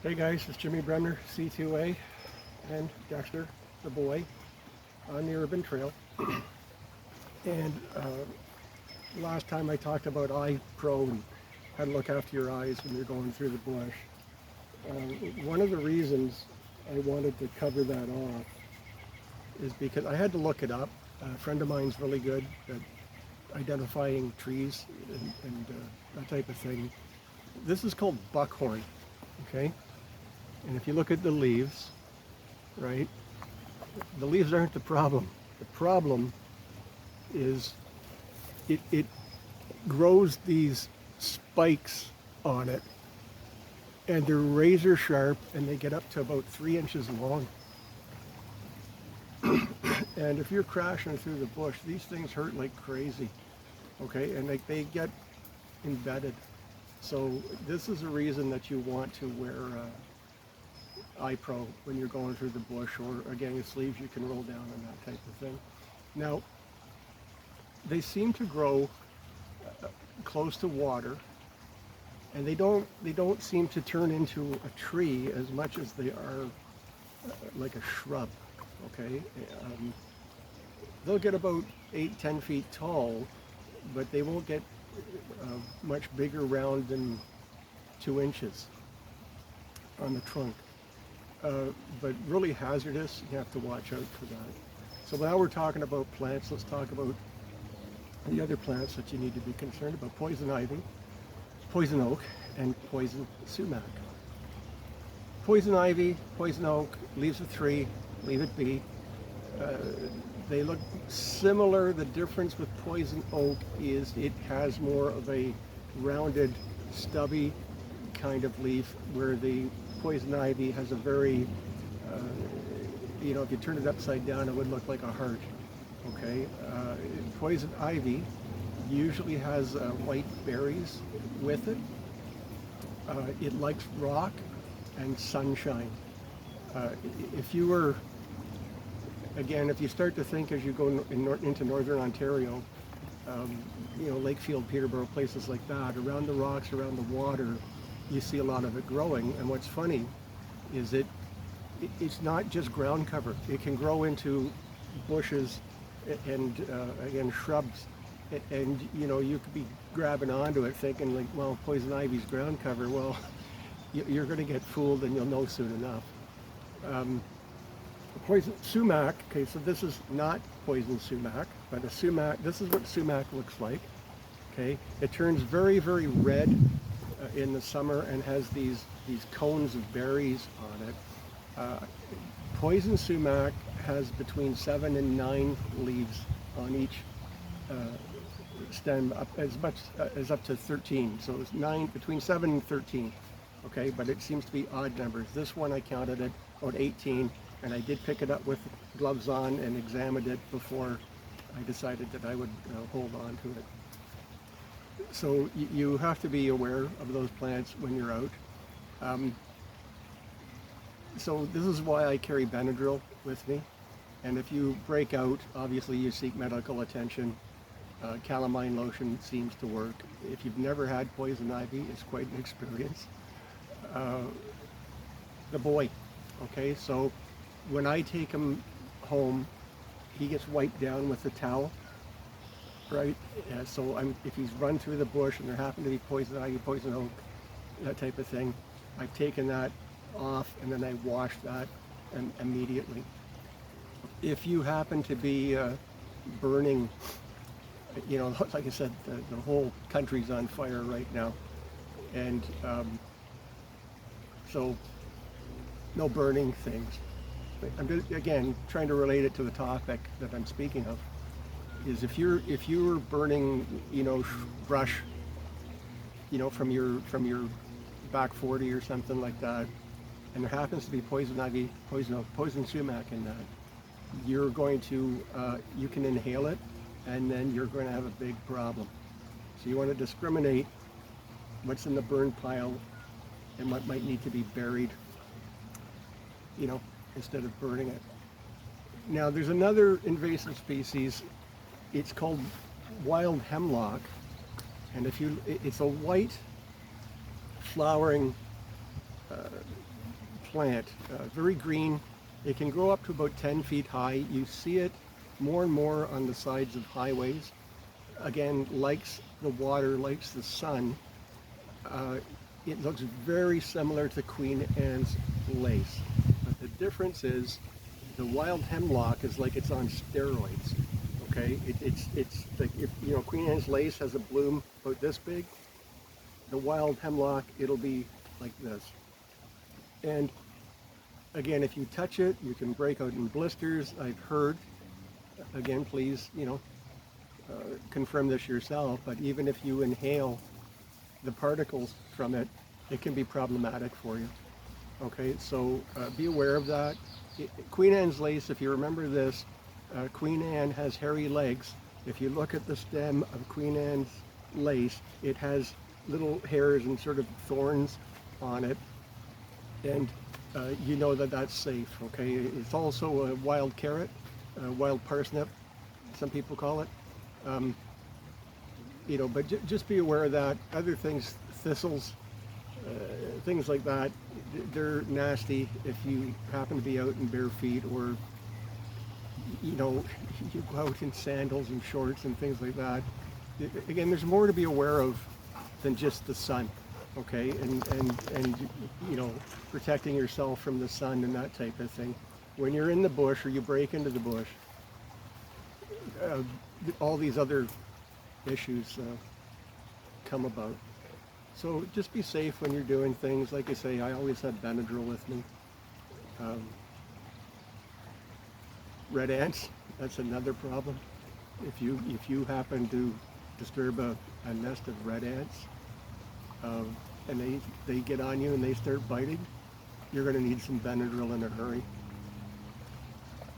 Hey guys, it's Jimmy Bremner, CTOA, and Dexter, the boy, on the Urban Trail. And last time I talked about eye pro and how to look after your eyes when you're going through the bush. One of the reasons I wanted to cover that off is because I had to look it up. A friend of mine's really good at identifying trees and that type of thing. This is called buckhorn, okay? And if you look at the leaves, right, the leaves aren't the problem. The problem is it grows these spikes on it, and they're razor sharp, and they get up to about 3 inches long. And if you're crashing through the bush, these things hurt like crazy, okay? And they get embedded. So this is a reason that you want to wear eye pro when you're going through the bush, or again, your sleeves you can roll down and that type of thing. Now, they seem to grow close to water, and they don't seem to turn into a tree as much as they are like a shrub. Okay, they'll get about 8-10 feet tall, but they won't get much bigger round than 2 inches on the trunk. But really hazardous. You have to watch out for that. So now we're talking about plants. Let's talk about the other plants that you need to be concerned about: poison ivy, poison oak, and poison sumac. Poison ivy, poison oak, leaves of 3, leave it be. They look similar. The difference with poison oak is it has more of a rounded, stubby kind of leaf, where the poison ivy has a very, if you turn it upside down, it would look like a heart. Okay, poison ivy usually has white berries with it. It likes rock and sunshine. If you were, again, if you start to think as you go into northern Ontario, Lakefield, Peterborough, places like that, around the rocks, around the water, you see a lot of it growing. And what's funny is it's not just ground cover. It can grow into bushes and again, shrubs. And you could be grabbing onto it thinking like, well, poison ivy's ground cover. Well, you're going to get fooled, and you'll know soon enough. Poison sumac. Okay, so this is not poison sumac, but a sumac. This is what sumac looks like. Okay, it turns very, very red in the summer and has these cones of berries on it. Poison sumac has between 7 and 9 leaves on each stem, up as much as up to 13. So it's between 7 and 13. Okay, but it seems to be odd numbers. This one I counted at about 18, and I did pick it up with gloves on and examined it before I decided that I would hold on to it. So you have to be aware of those plants when you're out. So this is why I carry Benadryl with me. And if you break out, obviously you seek medical attention. Calamine lotion seems to work. If you've never had poison ivy, it's quite an experience. The boy, okay, so when I take him home, he gets wiped down with a towel, right? So if he's run through the bush and there happen to be poison ivy, poison oak, that type of thing, I've taken that off, and then I wash that immediately. If you happen to be burning, like I said, the whole country's on fire right now, and so no burning things. I'm just, again, trying to relate it to the topic that I'm speaking of. Is if you're burning, brush, from your back 40 or something like that, and there happens to be poison ivy, poison oak, poison sumac in that, you're going to, you can inhale it, and then you're going to have a big problem. So you want to discriminate what's in the burn pile and what might need to be buried, instead of burning it. Now, there's another invasive species. It's called wild hemlock, and it's a white flowering plant, very green. It can grow up to about 10 feet high. You see it more and more on the sides of highways. Again, likes the water, likes the sun. It looks very similar to Queen Anne's lace. But the difference is the wild hemlock is like it's on steroids. Okay, it's like, if you know, Queen Anne's lace has a bloom about this big. The wild hemlock, it'll be like this. And again, if you touch it, you can break out in blisters. I've heard, again, please, confirm this yourself, but even if you inhale the particles from it, it can be problematic for you. Okay, so be aware of that. Queen Anne's lace, if you remember this, Queen Anne has hairy legs. If you look at the stem of Queen Anne's lace, it has little hairs and sort of thorns on it, and you know that that's safe. Okay, it's also a wild carrot, wild parsnip, some people call it. But just be aware of that. Other things, thistles, things like that, they're nasty if you happen to be out in bare feet, or you go out in sandals and shorts and things like that. Again, there's more to be aware of than just the sun, okay, and protecting yourself from the sun and that type of thing. When you're in the bush or you break into the bush, all these other issues come about. So just be safe when you're doing things. Like I say, I always have Benadryl with me. Red ants, that's another problem. If you happen to disturb a nest of red ants, and they get on you and they start biting, you're going to need some Benadryl in a hurry.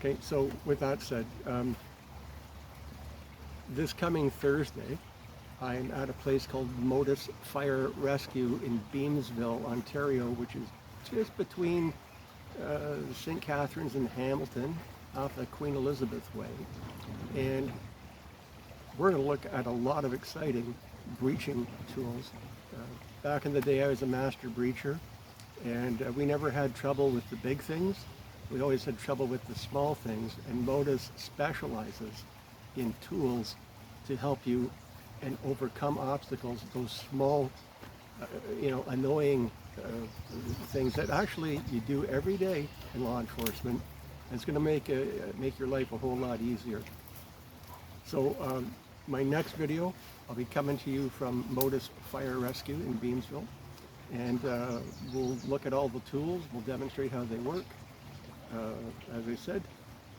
Okay, so with that said, this coming Thursday, I'm at a place called Modus Fire Rescue in Beamsville, Ontario, which is just between St. Catharines and Hamilton, off the Queen Elizabeth Way. And we're going to look at a lot of exciting breaching tools. Back in the day, I was a master breacher, and we never had trouble with the big things. We always had trouble with the small things, and Modus specializes in tools to help you and overcome obstacles, those small, annoying things that actually you do every day in law enforcement. And it's going to make your life a whole lot easier. So my next video, I'll be coming to you from Modus Fire Rescue in Beamsville, and we'll look at all the tools, we'll demonstrate how they work. As I said,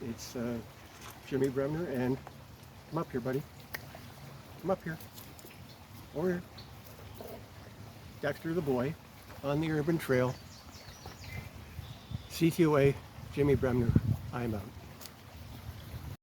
it's Jimmy Bremner, and come up here, buddy. Come up here. Over here. Dexter the boy on the urban trail. CTOA, Jimmy Bremner. I'm out.